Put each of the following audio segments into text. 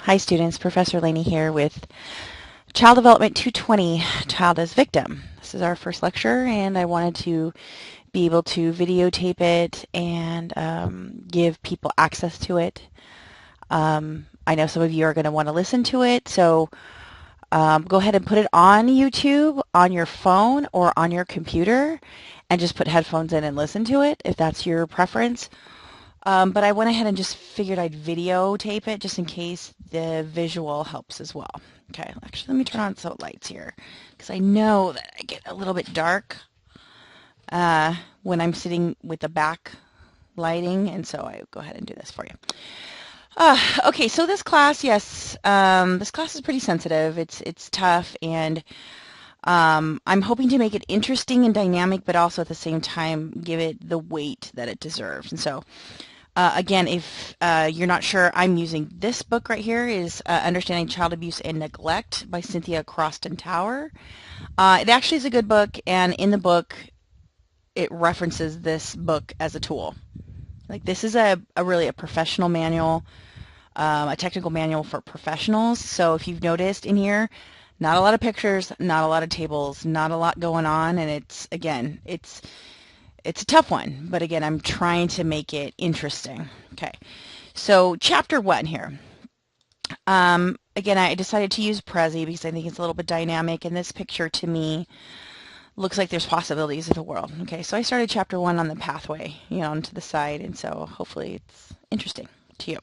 Hi students, Professor Laney here with Child Development 220, Child as Victim. This is our first lecture and I wanted to be able to videotape it and give people access to it. I know some of you are going to want to listen to it, so go ahead and put it on YouTube, on your phone, or on your computer, and just put headphones in and listen to it if that's your preference. But I went ahead and just figured I'd videotape it just in case the visual helps as well. Okay, actually let me turn on some lights here because I know that I get a little bit dark when I'm sitting with the back lighting, and so I go ahead and do this for you. Okay, so this class, yes, this class is pretty sensitive. It's tough, and I'm hoping to make it interesting and dynamic, but also at the same time give it the weight that it deserves. And so again, if you're not sure, I'm using this book right here, is Understanding Child Abuse and Neglect by Cynthia Croston Tower. It actually is a good book, and in the book, it references this book as a tool. Like, this is really a professional manual, a technical manual for professionals. So if you've noticed in here, not a lot of pictures, not a lot of tables, not a lot going on, and it's a tough one, but again, I'm trying to make it interesting. Okay, so chapter 1 here. Again, I decided to use Prezi because I think it's a little bit dynamic, and this picture to me looks like there's possibilities of the world. Okay, so I started chapter 1 on the pathway, onto the side, and so hopefully it's interesting to you.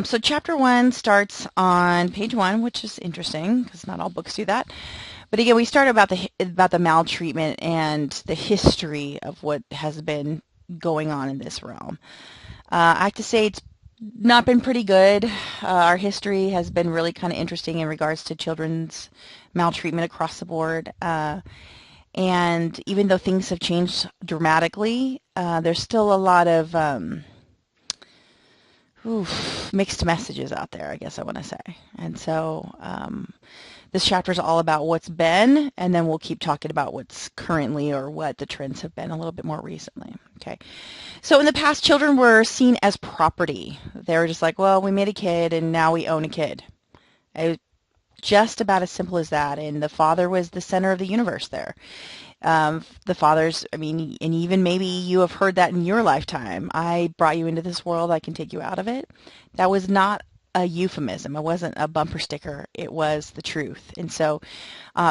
So chapter 1 starts on page 1, which is interesting because not all books do that. But again, we start about the maltreatment and the history of what has been going on in this realm. I have to say it's not been pretty good. Our history has been really kind of interesting in regards to children's maltreatment across the board. And even though things have changed dramatically, there's still a lot of mixed messages out there, I guess I want to say. And so this chapter is all about what's been, and then we'll keep talking about what's currently or what the trends have been a little bit more recently. Okay. So in the past, children were seen as property. They were just like, well, we made a kid and now we own a kid. It was just about as simple as that. And the father was the center of the universe there. The fathers, I mean, and even maybe you have heard that in your lifetime. I brought you into this world, I can take you out of it. That was not a euphemism. It wasn't a bumper sticker. It was the truth. And so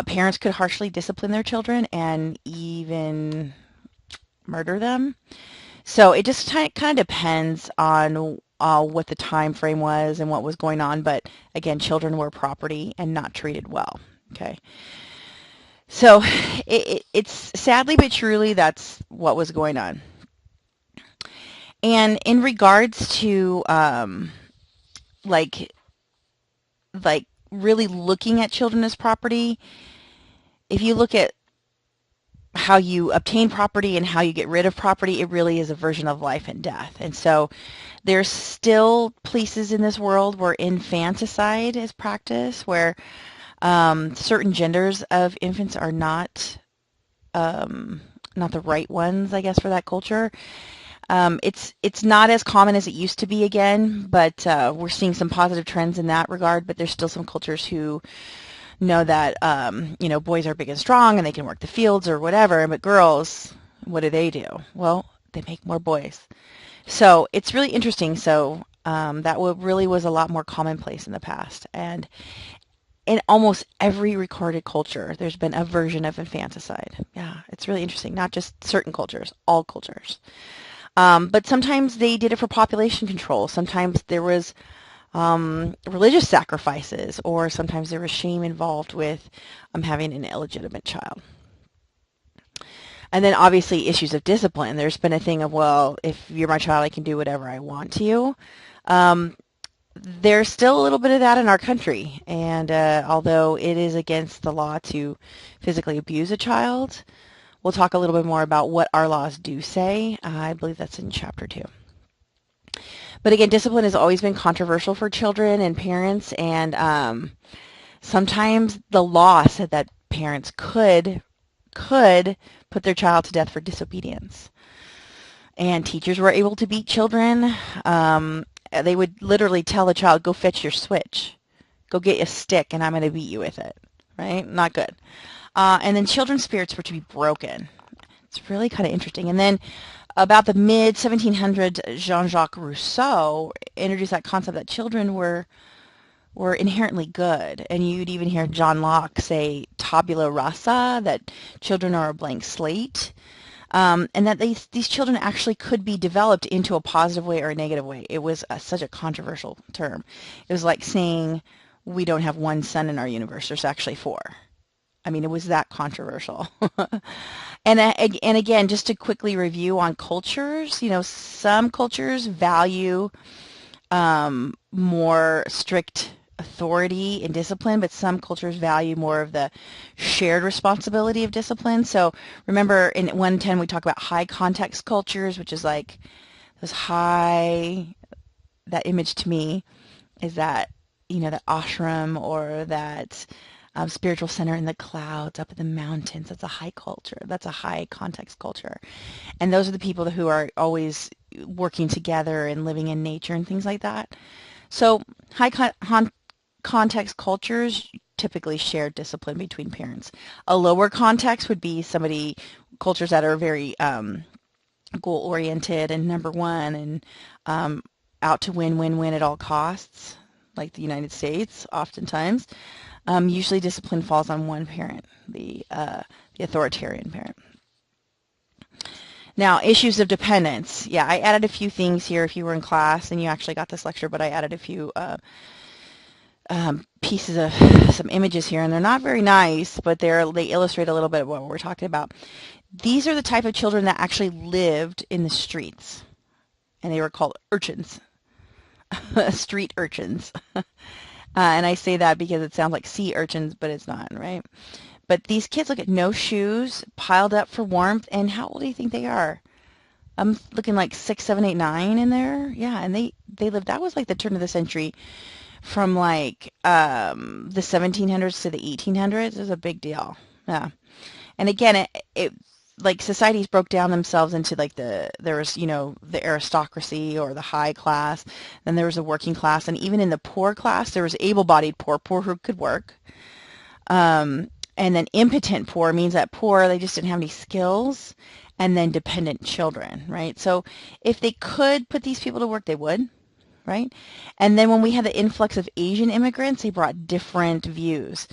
parents could harshly discipline their children and even murder them. So it just kind of depends on what the time frame was and what was going on. But again, children were property and not treated well. Okay. So it's sadly but truly that's what was going on. And in regards to like really looking at children as property, if you look at how you obtain property and how you get rid of property, it really is a version of life and death. And so there's still places in this world where infanticide is practiced, where certain genders of infants are not the right ones, I guess, for that culture. It's not as common as it used to be again, but we're seeing some positive trends in that regard. But there's still some cultures who know that boys are big and strong and they can work the fields or whatever, but girls, what do? Well, they make more boys. So it's really interesting. So that really was a lot more commonplace in the past, and in almost every recorded culture, there's been a version of infanticide. Yeah, it's really interesting. Not just certain cultures, all cultures. But sometimes they did it for population control. Sometimes there was religious sacrifices, or sometimes there was shame involved with having an illegitimate child. And then obviously issues of discipline. There's been a thing of, well, if you're my child, I can do whatever I want to you. There's still a little bit of that in our country, and although it is against the law to physically abuse a child, we'll talk a little bit more about what our laws do say. I believe that's in chapter 2. But again, discipline has always been controversial for children and parents, and sometimes the law said that parents could put their child to death for disobedience. And teachers were able to beat children. They would literally tell the child, go fetch your switch. Go get a stick and I'm going to beat you with it. Right? Not good. And then children's spirits were to be broken. It's really kind of interesting. And then about the mid-1700s, Jean-Jacques Rousseau introduced that concept that children were inherently good. And you'd even hear John Locke say tabula rasa, that children are a blank slate. And that these children actually could be developed into a positive way or a negative way. It was such a controversial term. It was like saying we don't have one sun in our universe. There's actually four. I mean, it was that controversial. And again, just to quickly review on cultures, some cultures value more strict authority and discipline, but some cultures value more of the shared responsibility of discipline. So remember in 110 we talk about high context cultures, which is like those high, that image to me is that, that ashram or that spiritual center in the clouds up in the mountains. That's a high culture. That's a high context culture. And those are the people who are always working together and living in nature and things like that. So high context cultures typically share discipline between parents. A lower context would be cultures that are very goal-oriented and number one and out to win at all costs, like the United States oftentimes. Usually discipline falls on one parent, the authoritarian parent. Now, issues of dependence. Yeah, I added a few things here if you were in class and you actually got this lecture, but I added a few pieces of some images here, and they're not very nice, but they illustrate a little bit of what we're talking about. These are the type of children that actually lived in the streets, and they were called urchins, street urchins. And I say that because it sounds like sea urchins, but it's not, right? But these kids look at no shoes, piled up for warmth, and how old do you think they are? I'm looking like 6, 7, 8, 9 in there. Yeah, and they lived, that was like the turn of the century from like the 1700s to the 1800s. It was a big deal. Yeah. And again, it like societies broke down themselves into like there was, the aristocracy or the high class, then there was a working class, and even in the poor class, there was able-bodied poor who could work. And then impotent poor means that poor, they just didn't have any skills, and then dependent children, right? So if they could put these people to work, they would, right? And then when we had the influx of Asian immigrants, they brought different views.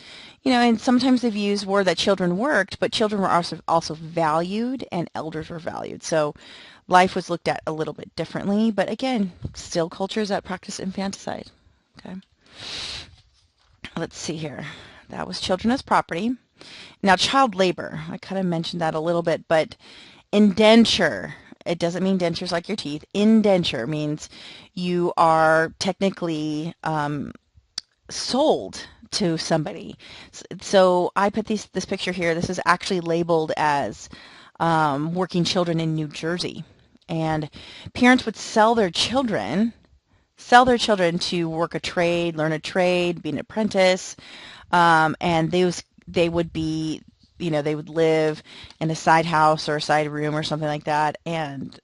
And sometimes the views were that children worked, but children were also valued and elders were valued. So life was looked at a little bit differently, but again, still cultures that practice infanticide. Okay. Let's see here. That was children as property. Now, child labor. I kind of mentioned that a little bit, but indenture. It doesn't mean dentures like your teeth. Indenture means you are technically sold to somebody. So I put this picture here. This is actually labeled as working children in New Jersey. And parents would sell their children to work a trade, learn a trade, be an apprentice, and they would be, they would live in a side house or a side room or something like that, and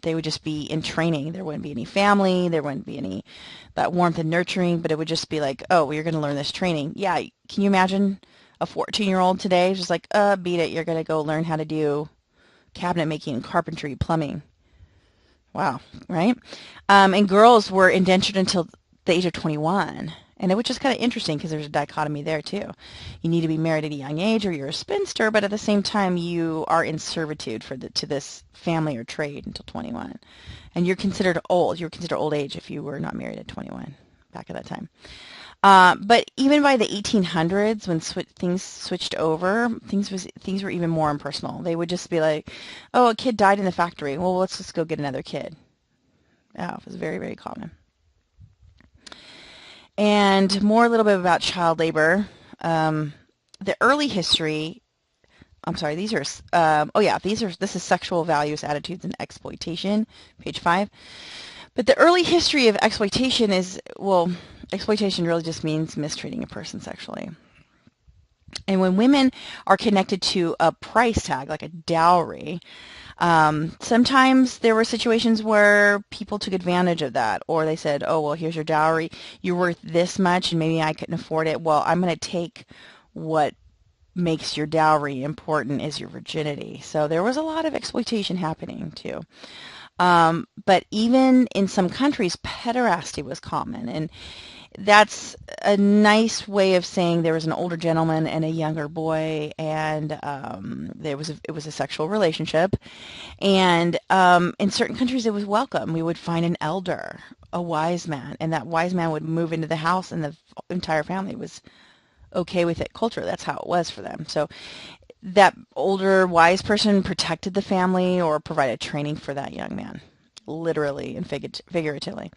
they would just be in training. There wouldn't be any family, there wouldn't be any that warmth and nurturing, but it would just be like, oh, well, you're going to learn this training. Yeah, can you imagine a 14-year-old today just like, beat it, you're going to go learn how to do cabinet making, carpentry, plumbing. Wow, right? And girls were indentured until the age of 21. And it was just kind of interesting because there's a dichotomy there too. You need to be married at a young age or you're a spinster, but at the same time you are in servitude to this family or trade until 21. And you're considered old. You're considered old age if you were not married at 21 back at that time. But even by the 1800s, when things switched over, things were even more impersonal. They would just be like, oh, a kid died in the factory. Well, let's just go get another kid. Yeah, it was very, very common. And more a little bit about child labor. The early history, I'm sorry, this is sexual values, attitudes, and exploitation, page 5. But the early history of exploitation is, well, exploitation really just means mistreating a person sexually. And when women are connected to a price tag, like a dowry, sometimes there were situations where people took advantage of that, or they said, oh, well, here's your dowry. You're worth this much, and maybe I couldn't afford it. Well, I'm going to take what makes your dowry important is your virginity. So there was a lot of exploitation happening too. But even in some countries, pederasty was common, and that's a nice way of saying there was an older gentleman and a younger boy, and it was a sexual relationship. And in certain countries, it was welcome. We would find an elder, a wise man, and that wise man would move into the house, and the entire family was okay with it culturally. That's how it was for them. So that older wise person protected the family or provided training for that young man, literally and figuratively.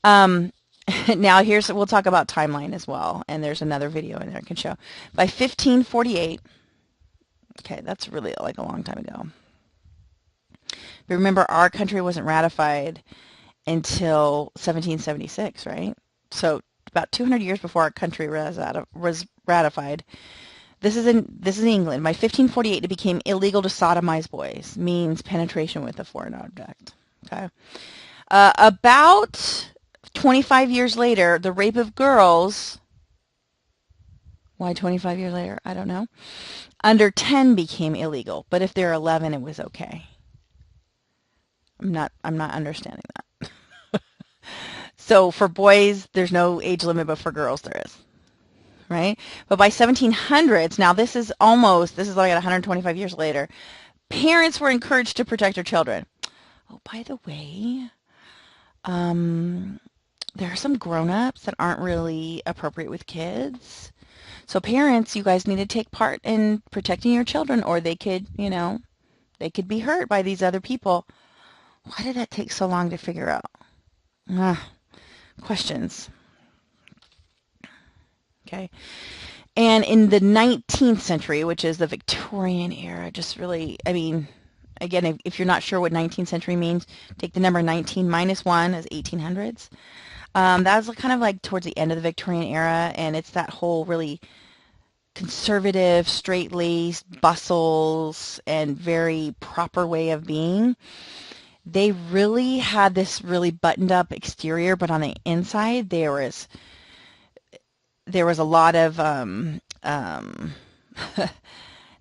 Um, now we'll talk about timeline as well, and there's another video in there I can show. By 1548, okay, that's really like a long time ago. But remember, our country wasn't ratified until 1776, right? So about 200 years before our country was ratified. This is in England. By 1548, it became illegal to sodomize boys, means penetration with a foreign object. Okay. About 25 years later, the rape of girls, why 25 years later? I don't know. Under 10 became illegal, but if they're 11, it was okay. I'm not understanding that. So for boys, there's no age limit, but for girls there is. Right? But by 1700s, now this is like 125 years later, parents were encouraged to protect their children. Oh, by the way, there are some grown-ups that aren't really appropriate with kids. So parents, you guys need to take part in protecting your children, or they could, they could be hurt by these other people. Why did that take so long to figure out? Questions. Okay. And in the 19th century, which is the Victorian era, just really, I mean, again, if you're not sure what 19th century means, take the number 19 minus 1 as 1800s. That was kind of like towards the end of the Victorian era, and it's that whole really conservative, straight-laced, bustles, and very proper way of being. They really had this really buttoned-up exterior, but on the inside, there was a lot of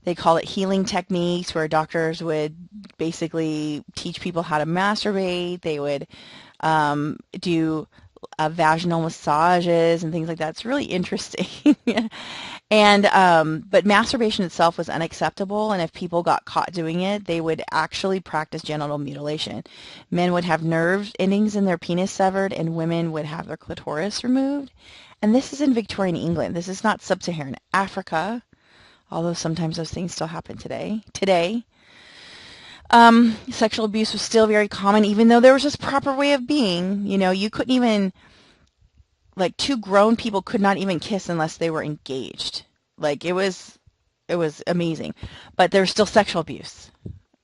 they call it healing techniques, where doctors would basically teach people how to masturbate. They would do vaginal massages and things like that. It's really interesting. And but masturbation itself was unacceptable, and if people got caught doing it, they would actually practice genital mutilation. Men would have nerve endings in their penis severed, and women would have their clitoris removed. And this is in Victorian England. This is not sub-Saharan Africa, although sometimes those things still happen today. Sexual abuse was still very common, even though there was this proper way of being. You couldn't even, like, two grown people could not even kiss unless they were engaged. Like, it was amazing. But there's still sexual abuse.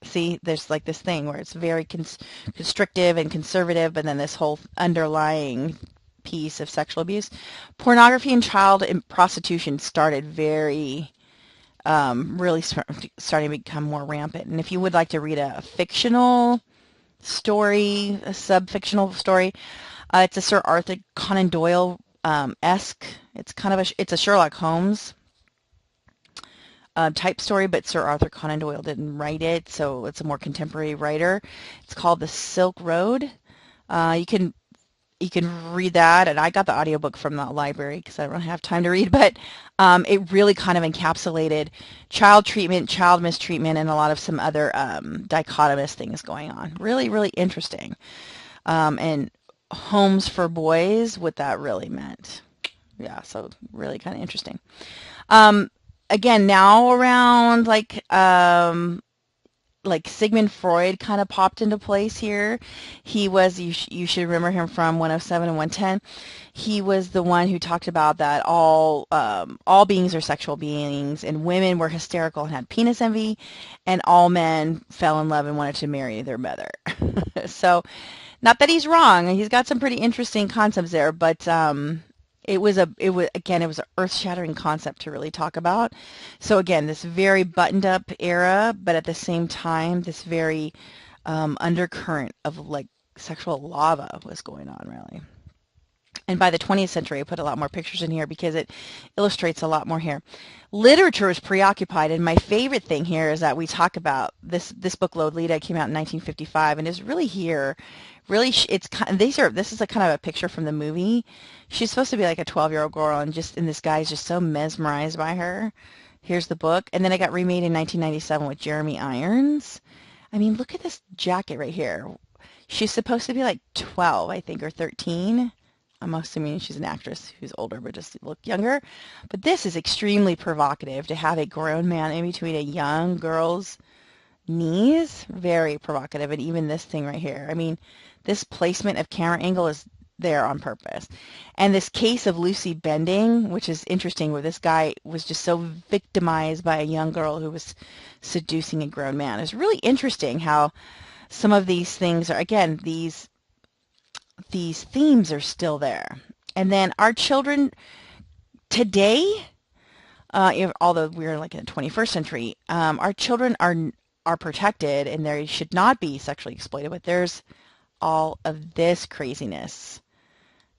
See, there's like this thing where it's very constrictive and conservative, but then this whole underlying piece of sexual abuse. Pornography and child prostitution started really starting to become more rampant. And if you would like to read a fictional story, a sub-fictional story, it's a Sir Arthur Conan Doyle esque. It's kind of it's a Sherlock Holmes type story, but Sir Arthur Conan Doyle didn't write it, so it's a more contemporary writer. It's called The Silk Road. You can read that, and I got the audiobook from the library because I don't have time to read, but it really kind of encapsulated child treatment, child mistreatment, and a lot of some other dichotomous things going on. Really, really interesting. And homes for boys, what that really meant. Yeah, so really kind of interesting. Again, now around like Sigmund Freud kind of popped into place here. He was, you should remember him from 107 and 110. He was the one who talked about that all beings are sexual beings, and women were hysterical and had penis envy, and all men fell in love and wanted to marry their mother. So, not that he's wrong. He's got some pretty interesting concepts there, but It was an earth-shattering concept to really talk about. So again, this very buttoned up era, but at the same time, this very undercurrent of like sexual lava was going on really. And by the 20th century, I put a lot more pictures in here because it illustrates a lot more here. Literature is preoccupied, and my favorite thing here is that we talk about this book, Lolita, came out in 1955, and is really here. Really, it's this is a kind of a picture from the movie. She's supposed to be like a 12-year-old girl, and this guy's just so mesmerized by her. Here's the book, and then it got remade in 1997 with Jeremy Irons. I mean, look at this jacket right here. She's supposed to be like 12, I think, or 13. I'm assuming she's an actress who's older but just look younger. But this is extremely provocative to have a grown man in between a young girl's knees. Very provocative. And even this thing right here. I mean, this placement of camera angle is there on purpose. And this case of Lucy Bending, which is interesting, where this guy was just so victimized by a young girl who was seducing a grown man. It's really interesting how some of these things are, again, these themes are still there. And then our children today, although we're like in the 21st century, our children are protected and they should not be sexually exploited. But there's all of this craziness.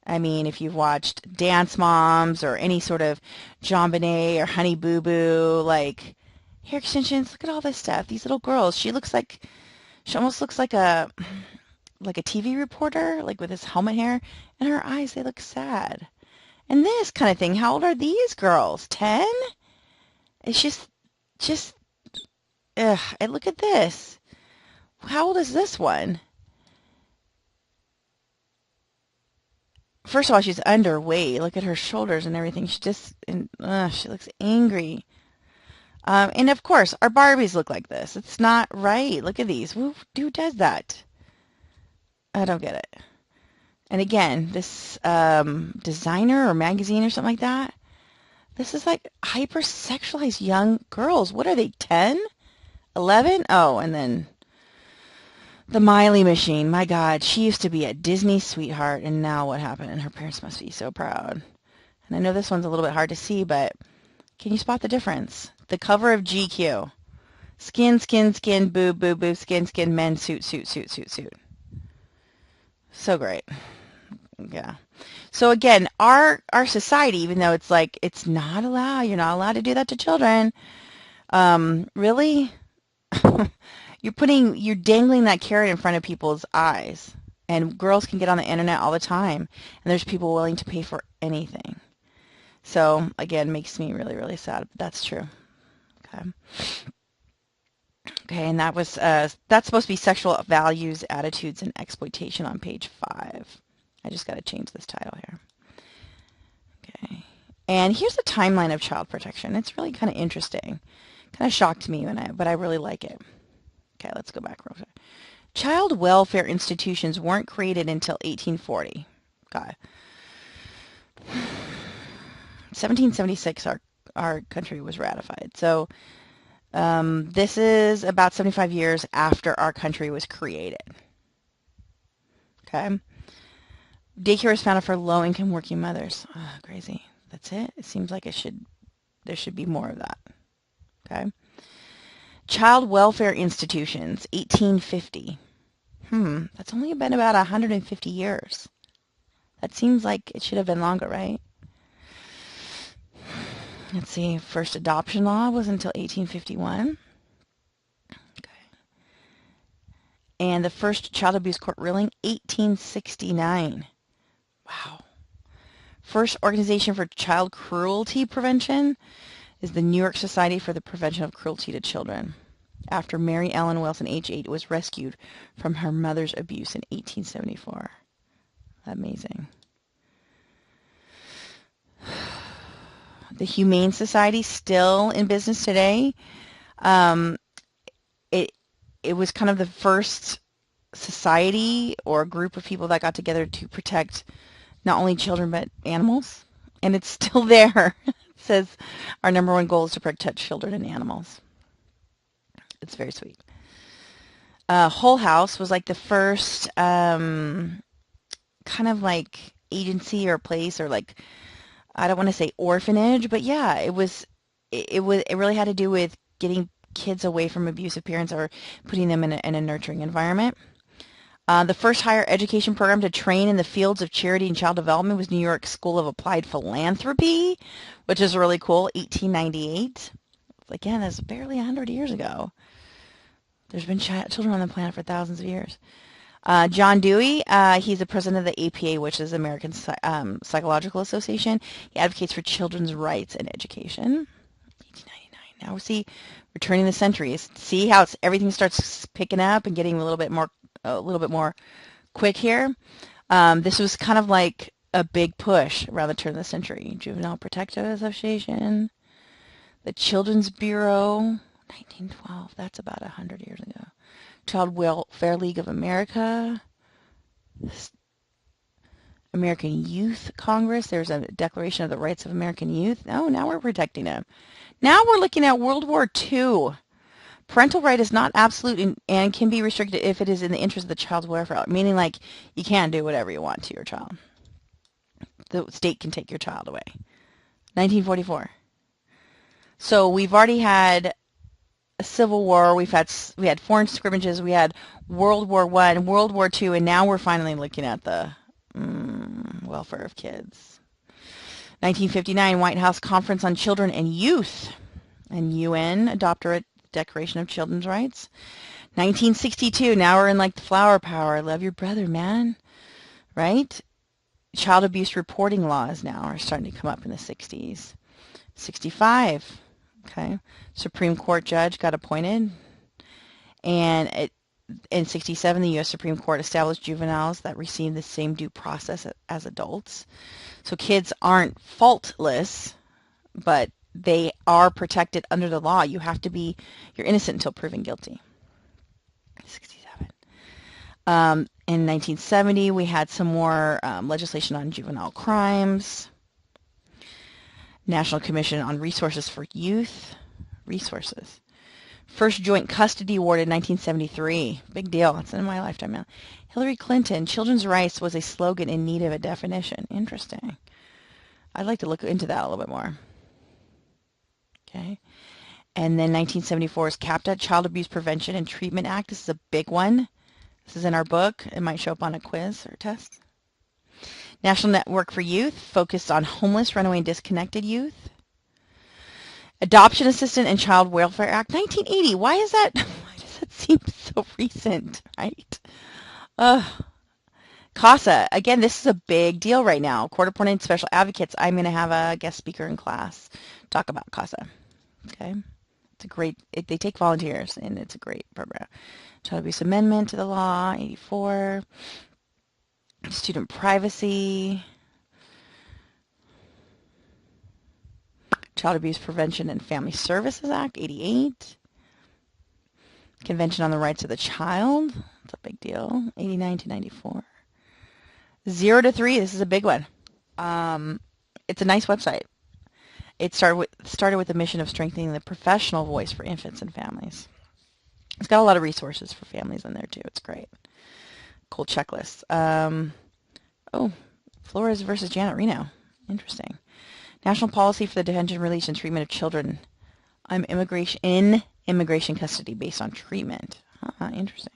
I mean, if you've watched Dance Moms or any sort of John Bonet or Honey Boo Boo, like hair extensions, look at all this stuff. These little girls, she almost looks like a TV reporter, like with his helmet hair, and her eyes, they look sad. And this kind of thing, how old are these girls? 10? It's just, ugh, and look at this. How old is this one? First of all, she's underweight. Look at her shoulders and everything. She looks angry. And of course, our Barbies look like this. It's not right. Look at these. Who does that? I don't get it. And again, this designer or magazine or something like that, this is like hypersexualized young girls. What are they, 10? 11? Oh, and then the Miley machine. My God, she used to be a Disney sweetheart, and now what happened? And her parents must be so proud. And I know this one's a little bit hard to see, but can you spot the difference? The cover of GQ. Skin, skin, skin, boob, boob, boob, skin, skin, men, suit, suit, suit, suit, suit. So great. Yeah. So again, our society, even though it's like, it's not allowed, you're not allowed to do that to children, really? You're dangling that carrot in front of people's eyes. And girls can get on the internet all the time, and there's people willing to pay for anything. So again, makes me really, really sad, but that's true. Okay. Okay, and that's supposed to be sexual values, attitudes, and exploitation on page 5. I just got to change this title here. Okay, and here's the timeline of child protection. It's really kind of interesting. Kind of shocked me but I really like it. Okay, let's go back real quick. Child welfare institutions weren't created until 1840. God. 1776, our country was ratified. So this is about 75 years after our country was created. Okay. Daycare is founded for low-income working mothers. Oh, crazy. That's it? It seems like there should be more of that. Okay. Child welfare institutions, 1850. That's only been about 150 years. That seems like it should have been longer, right? Let's see, first adoption law was until 1851. Okay. And the first child abuse court ruling, 1869. Wow. First organization for child cruelty prevention is the New York Society for the Prevention of Cruelty to Children. After Mary Ellen Wilson, age 8, was rescued from her mother's abuse in 1874. Amazing. The Humane Society, still in business today. It was kind of the first society or group of people that got together to protect not only children but animals, and it's still there. It says our #1 goal is to protect children and animals. It's very sweet. Whole House was like the first kind of like agency or place or like I don't want to say orphanage, but yeah, it really had to do with getting kids away from abusive parents or putting them in a nurturing environment. The first higher education program to train in the fields of charity and child development was New York School of Applied Philanthropy, which is really cool, 1898. Again, that's barely 100 years ago. There's been children on the planet for thousands of years. John Dewey, he's the president of the APA, which is the American Psychological Association. He advocates for children's rights and education. 1899. Now we see, we're turning the centuries. See how everything starts picking up and getting a little bit more quick here. This was kind of like a big push around the turn of the century. Juvenile Protective Association, the Children's Bureau, 1912. That's about 100 years ago. Child Welfare League of America, American Youth Congress. There's a Declaration of the Rights of American Youth. Oh, now we're protecting them. Now we're looking at World War II. Parental right is not absolute and can be restricted if it is in the interest of the child's welfare, meaning like you can't do whatever you want to your child. The state can take your child away. 1944. So we've already had a civil war, we had foreign scrimmages, we had World War I, World War II, and now we're finally looking at the welfare of kids. 1959, White House Conference on Children and Youth, and UN adopted a Declaration of Children's Rights. 1962, now we're in like the flower power, love your brother, man, right? Child abuse reporting laws now are starting to come up in the 60s. 65. Okay, Supreme Court judge got appointed, and in 67, the U.S. Supreme Court established juveniles that receive the same due process as adults. So kids aren't faultless, but they are protected under the law. You're innocent until proven guilty. 67. In 1970, we had some more legislation on juvenile crimes. National Commission on Resources for Youth. Resources. First joint custody award in 1973. Big deal. It's in my lifetime now. Hillary Clinton, children's rights was a slogan in need of a definition. Interesting. I'd like to look into that a little bit more. Okay. And then 1974 is CAPTA, Child Abuse Prevention and Treatment Act. This is a big one. This is in our book. It might show up on a quiz or test. National Network for Youth, focused on homeless, runaway, and disconnected youth. Adoption Assistance and Child Welfare Act, 1980. Why does that seem so recent, right? CASA, again, this is a big deal right now. Court-appointed special advocates. I'm going to have a guest speaker in class talk about CASA. Okay, it's a great. They take volunteers, and it's a great program. Child Abuse Amendment to the law, 84. Student privacy, Child Abuse Prevention and Family Services Act, 88. Convention on the Rights of the Child, that's a big deal, 89 to 94. 0 to 3, this is a big one. It's a nice website. It started with the mission of strengthening the professional voice for infants and families. It's got a lot of resources for families in there too. It's great. Cool checklist. Flores versus Janet Reno. Interesting. National Policy for the Detention, Release, and Treatment of Children in immigration custody based on treatment. Interesting.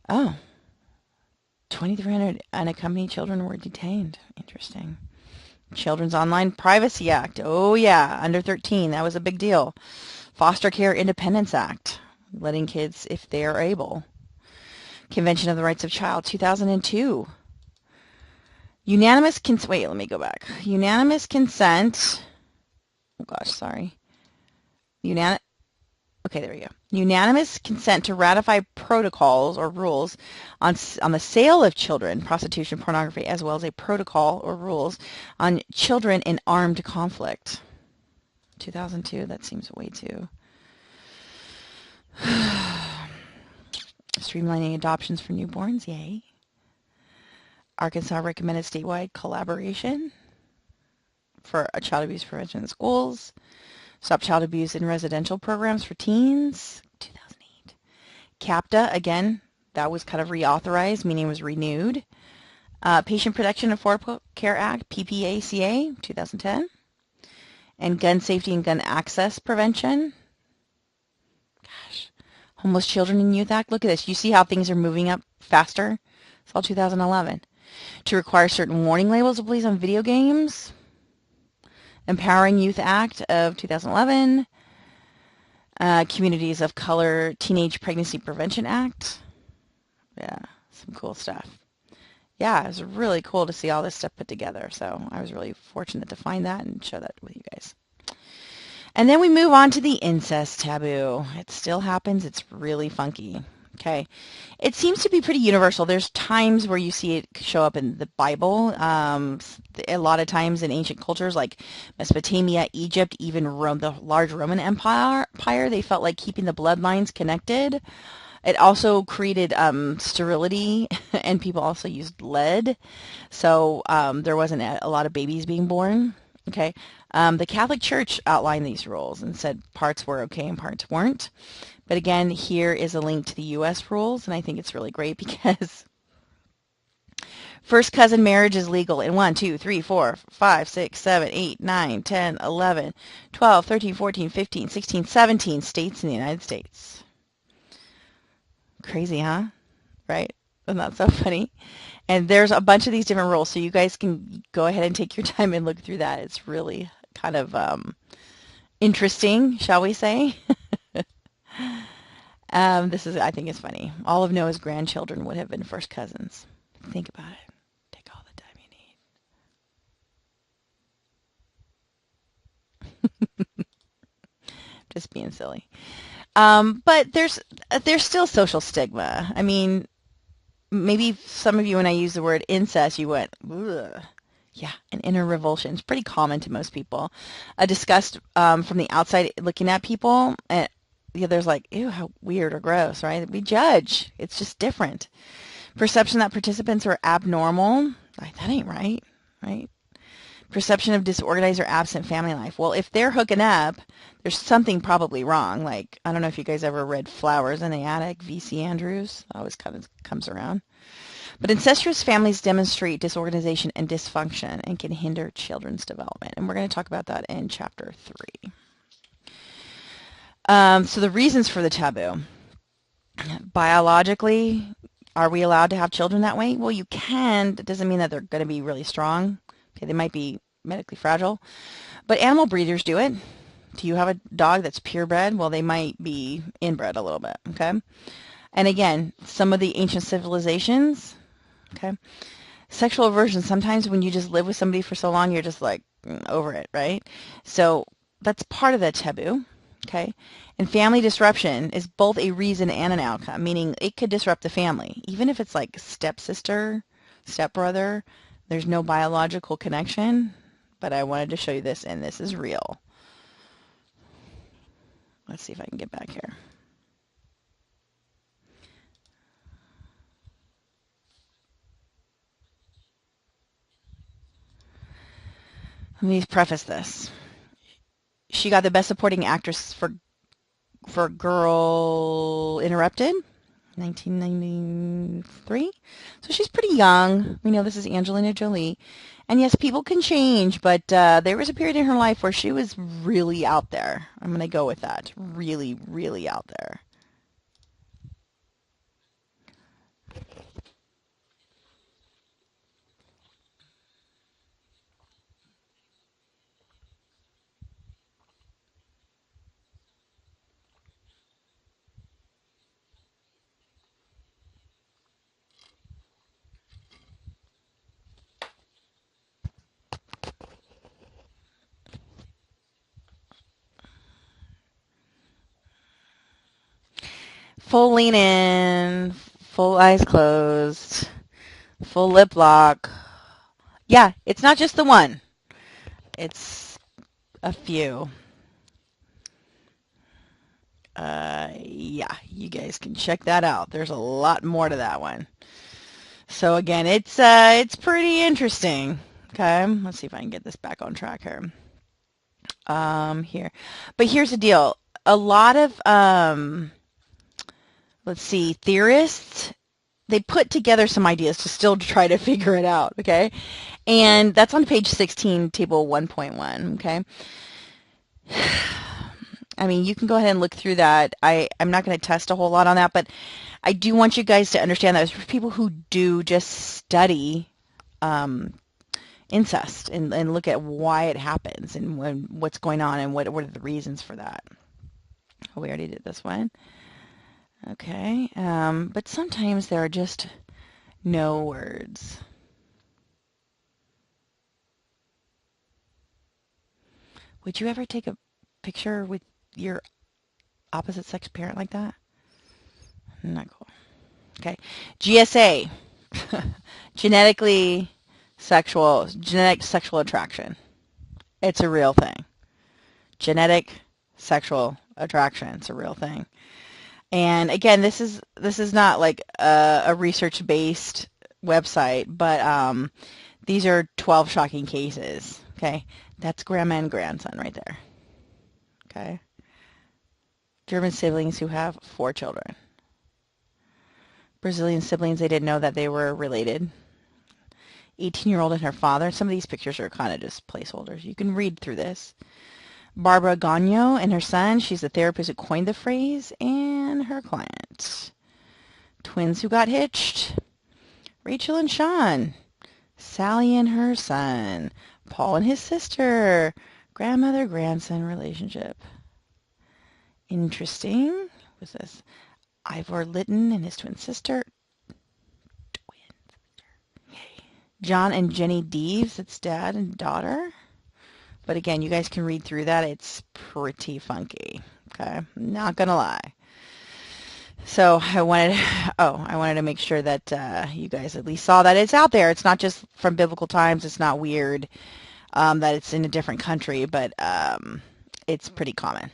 2,300 unaccompanied children were detained. Interesting. Children's Online Privacy Act. Oh, yeah. Under 13. That was a big deal. Foster Care Independence Act. Letting kids if they are able. Convention of the Rights of Child, 2002. Unanimous consent. Wait, let me go back. Unanimous consent. Oh gosh, sorry. Okay, there we go. Unanimous consent to ratify protocols or rules on the sale of children, prostitution, pornography, as well as a protocol or rules on children in armed conflict. 2002. That seems way too. Streamlining adoptions for newborns, yay. Arkansas recommended statewide collaboration for child abuse prevention in schools. Stop child abuse in residential programs for teens, 2008. CAPTA, again, that was kind of reauthorized, meaning it was renewed. Patient Protection and Affordable Care Act, PPACA, 2010. And Gun Safety and Gun Access Prevention. Gosh. Homeless Children and Youth Act. Look at this. You see how things are moving up faster? It's all 2011. To require certain warning labels of police on video games. Empowering Youth Act of 2011. Communities of Color Teenage Pregnancy Prevention Act. Yeah, some cool stuff. Yeah, it was really cool to see all this stuff put together. So I was really fortunate to find that and share that with you guys. And then we move on to the incest taboo. It still happens. It's really funky. Okay. It seems to be pretty universal. There's times where you see it show up in the Bible. A lot of times in ancient cultures like Mesopotamia, Egypt, even Rome, the large Roman Empire, they felt like keeping the bloodlines connected. It also created sterility, and people also used lead. So there wasn't a lot of babies being born. Okay. The Catholic Church outlined these rules and said parts were okay and parts weren't. But again, here is a link to the U.S. rules, and I think it's really great because first cousin marriage is legal in 1, 2, 3, 4, 5, 6, 7, 8, 9, 10, 11, 12, 13, 14, 15, 16, 17 states in the United States. Crazy, huh? Right? Isn't that so funny? And there's a bunch of these different rules, so you guys can go ahead and take your time and look through that. It's really kind of interesting, shall we say? This is, I think it's funny. All of Noah's grandchildren would have been first cousins. Think about it. Take all the time you need. Just being silly. But there's still social stigma. I mean, maybe some of you, when I use the word incest, you went, ugh. Yeah, an inner revulsion. It's pretty common to most people. A disgust from the outside looking at people, and the other's like, ew, how weird or gross, right? We judge. It's just different. Perception that participants are abnormal. Like, that ain't right, right? Perception of disorganized or absent family life. Well, if they're hooking up, there's something probably wrong. Like, I don't know if you guys ever read Flowers in the Attic, V.C. Andrews. Always kind of comes around. But incestuous families demonstrate disorganization and dysfunction and can hinder children's development. And we're going to talk about that in Chapter 3. So the reasons for the taboo. Biologically, are we allowed to have children that way? Well, you can. That doesn't mean that they're going to be really strong. Okay, they might be medically fragile. But animal breeders do it. Do you have a dog that's purebred? Well, they might be inbred a little bit, okay? And again, some of the ancient civilizations, okay? Sexual aversion, sometimes when you just live with somebody for so long, you're just like over it, right? So that's part of the taboo, okay? And family disruption is both a reason and an outcome, meaning it could disrupt the family. Even if it's like stepsister, stepbrother, there's no biological connection, but I wanted to show you this, and this is real. Let's see if I can get back here. Let me preface this. She got the Best Supporting Actress for Girl Interrupted, 1993. So she's pretty young. We know this is Angelina Jolie. And yes, people can change, but there was a period in her life where she was really out there. I'm going to go with that. Really, really out there. Full lean in, full eyes closed, full lip lock. Yeah, it's not just the one. It's a few. Yeah, you guys can check that out. There's a lot more to that one. So again, it's pretty interesting. Okay, let's see if I can get this back on track here. Here, but here's the deal. A lot of let's see, theorists, they put together some ideas to still try to figure it out, okay? And that's on page 16, table 1.1, okay? I mean, you can go ahead and look through that. I'm not going to test a whole lot on that, but I do want you guys to understand that for people who do just study incest and look at why it happens and what's going on and what are the reasons for that. Oh, we already did this one. Okay, but sometimes there are just no words. Would you ever take a picture with your opposite sex parent like that? Not cool. Okay, GSA, genetic sexual attraction. It's a real thing. Genetic sexual attraction. It's a real thing. And again, this is not like a research-based website, but these are 12 shocking cases. Okay, that's grandma and grandson right there. Okay, German siblings who have 4 children. Brazilian siblings, they didn't know that they were related. 18-year-old and her father. Some of these pictures are kind of just placeholders. You can read through this. Barbara Gagno and her son. She's the therapist who coined the phrase, and her client. Twins who got hitched. Rachel and Sean. Sally and her son. Paul and his sister. Grandmother-grandson relationship. Interesting. What's this? Ivor Litton and his twin sister. John and Jenny Deves, it's dad and daughter. But again, you guys can read through that. It's pretty funky. Okay, not gonna lie. So I wanted to make sure that you guys at least saw that it's out there. It's not just from biblical times. It's not weird that it's in a different country, but it's pretty common.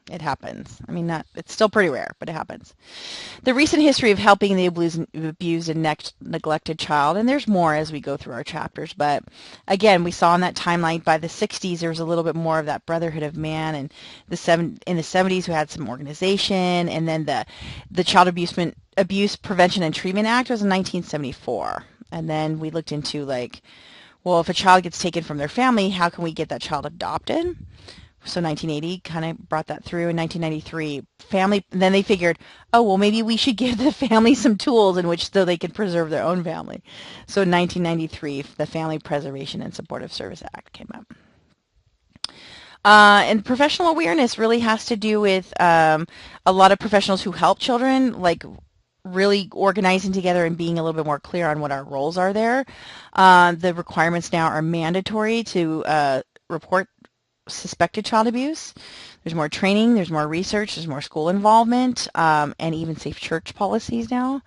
It happens. I mean, it's still pretty rare, but it happens. The recent history of helping the abused and neglected child, and there's more as we go through our chapters, but again, we saw in that timeline by the 60s there was a little bit more of that brotherhood of man, and in the 70s we had some organization, and then the Child Abuse Prevention and Treatment Act was in 1974, and then we looked into like, well, if a child gets taken from their family, how can we get that child adopted? So 1980 kind of brought that through. In 1993, then they figured, oh, well, maybe we should give the family some tools in which so they could preserve their own family. So in 1993, the Family Preservation and Supportive Service Act came up. And professional awareness really has to do with a lot of professionals who help children, like really organizing together and being a little bit more clear on what our roles are there. The requirements now are mandatory to report suspected child abuse. There's more training, there's more research, there's more school involvement, and even safe church policies now.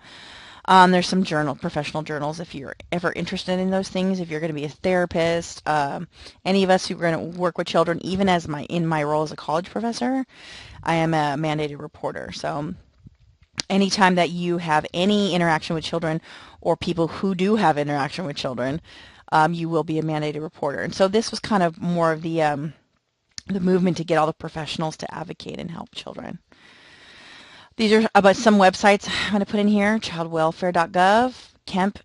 There's some professional journals if you're ever interested in those things, if you're going to be a therapist, any of us who are going to work with children, even in my role as a college professor, I am a mandated reporter. So anytime that you have any interaction with children or people who do have interaction with children, you will be a mandated reporter. And so this was kind of more of the movement to get all the professionals to advocate and help children. These are about some websites I'm going to put in here. Childwelfare.gov. Kemp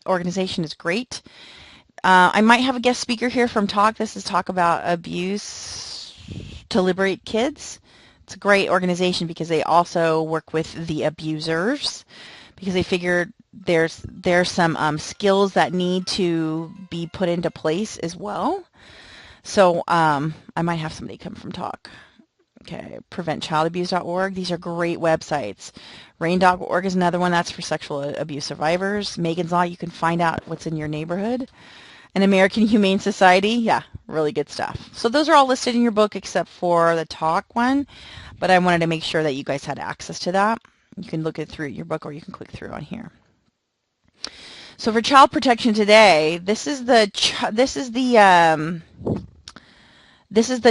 organization is great. I might have a guest speaker here from Talk. This is Talk About Abuse to Liberate Kids. It's a great organization because they also work with the abusers, because they figured there's some skills that need to be put into place as well. So I might have somebody come from Talk. Okay, preventchildabuse.org. These are great websites. RAIN.org is another one. That's for sexual abuse survivors. Megan's Law, you can find out what's in your neighborhood. And American Humane Society, yeah, really good stuff. So those are all listed in your book except for the Talk one, but I wanted to make sure that you guys had access to that. You can look it through your book, or you can click through on here. So for child protection today, this is the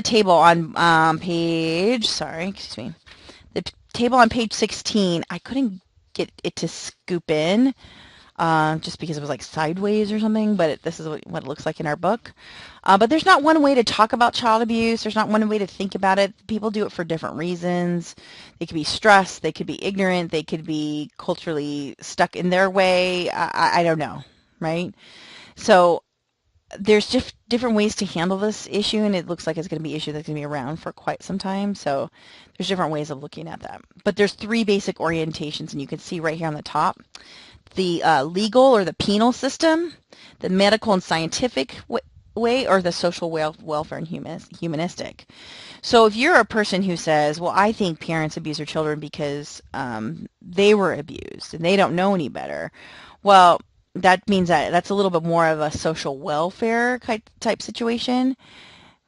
table on the table on page 16. I couldn't get it to scoop in. just because it was like sideways or something, but this is what it looks like in our book. But there's not one way to talk about child abuse. There's not one way to think about it. People do it for different reasons. They could be stressed. They could be ignorant. They could be culturally stuck in their way. I don't know, right? So there's just different ways to handle this issue, and it looks like it's going to be an issue that's going to be around for quite some time. So there's different ways of looking at that. But there's three basic orientations, and you can see right here on the top, the legal or the penal system, the medical and scientific way, or the social welfare and humanistic. So if you're a person who says, well, I think parents abuse their children because they were abused and they don't know any better, well, that means that that's a little bit more of a social welfare type situation,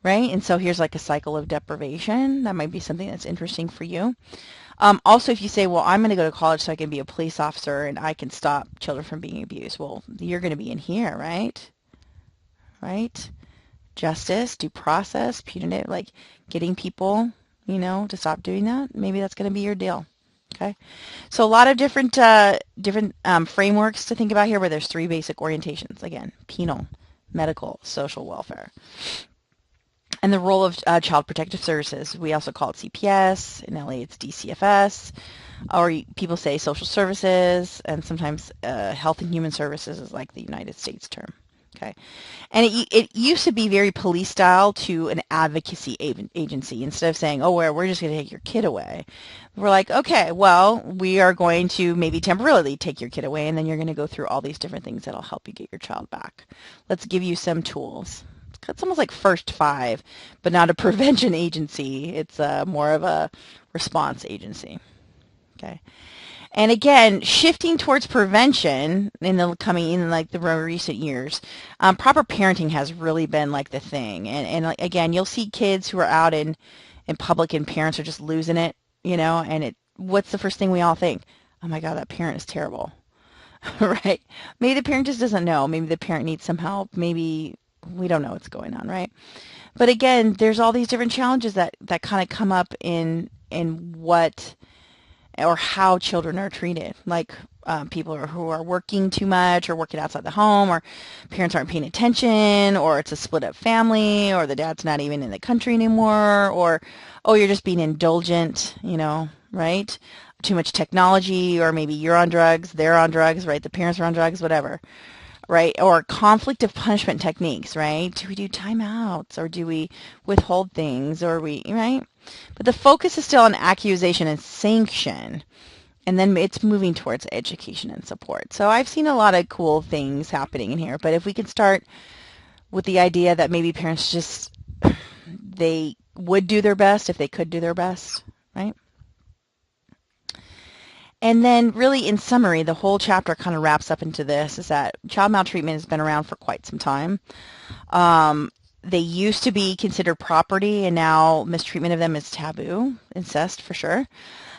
right? And so here's like a cycle of deprivation. That might be something that's interesting for you. Also, if you say, well, I'm going to go to college so I can be a police officer and I can stop children from being abused, well, you're going to be in here, right? Right? Justice, due process, punitive, like getting people, to stop doing that. Maybe that's going to be your deal. Okay, so a lot of different frameworks to think about here, but there's three basic orientations. Again, penal, medical, social welfare. And the role of Child Protective Services. We also call it CPS. In LA, it's DCFS. Or people say social services, and sometimes Health and Human Services is like the United States term. Okay, and it used to be very police style to an advocacy agency. Instead of saying, oh, we're just going to take your kid away, we're like, okay, well, we are going to maybe temporarily take your kid away, and then you're going to go through all these different things that'll help you get your child back. Let's give you some tools. It's almost like First Five, but not a prevention agency. It's more of a response agency. Okay. And again, shifting towards prevention in the recent years, proper parenting has really been like the thing. And again, you'll see kids who are out in public and parents are just losing it, and what's the first thing we all think? Oh my God, that parent is terrible, right? Maybe the parent just doesn't know. Maybe the parent needs some help. Maybe we don't know what's going on, right? But again, there's all these different challenges that kind of come up in what or how children are treated, like people who are working too much or working outside the home, or parents aren't paying attention, or it's a split up family, or the dad's not even in the country anymore, or, oh, you're just being indulgent, right? Too much technology, or maybe you're on drugs, they're on drugs, right? The parents are on drugs, whatever. Right? Or conflict of punishment techniques, right? Do we do timeouts, or do we withhold things, or right? But the focus is still on accusation and sanction, and then it's moving towards education and support. So I've seen a lot of cool things happening in here, but if we can start with the idea that maybe parents just, they would do their best if they could do their best, right? And then really in summary, the whole chapter kind of wraps up into this, is that child maltreatment has been around for quite some time. They used to be considered property, and now mistreatment of them is taboo, incest for sure.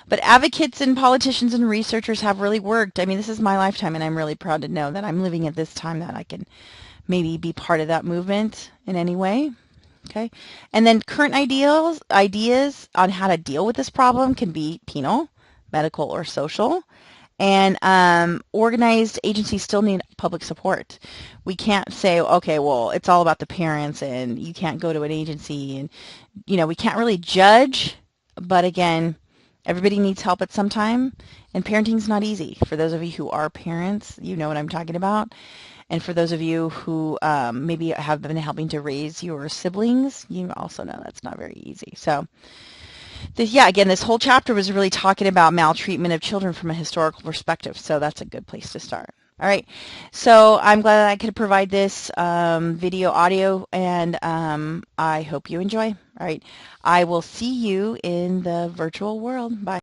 But advocates and politicians and researchers have really worked. I mean, this is my lifetime, and I'm really proud to know that I'm living at this time that I can maybe be part of that movement in any way. Okay. And then current ideas on how to deal with this problem can be penal, medical, or social. And organized agencies still need public support. We can't say, okay, well, it's all about the parents and you can't go to an agency, and, we can't really judge. But again, everybody needs help at some time, and parenting's not easy. For those of you who are parents, you know what I'm talking about. And for those of you who maybe have been helping to raise your siblings, you also know that's not very easy. So again, this whole chapter was really talking about maltreatment of children from a historical perspective, so that's a good place to start. All right, so I'm glad I could provide this video, audio, and I hope you enjoy. All right, I will see you in the virtual world. Bye.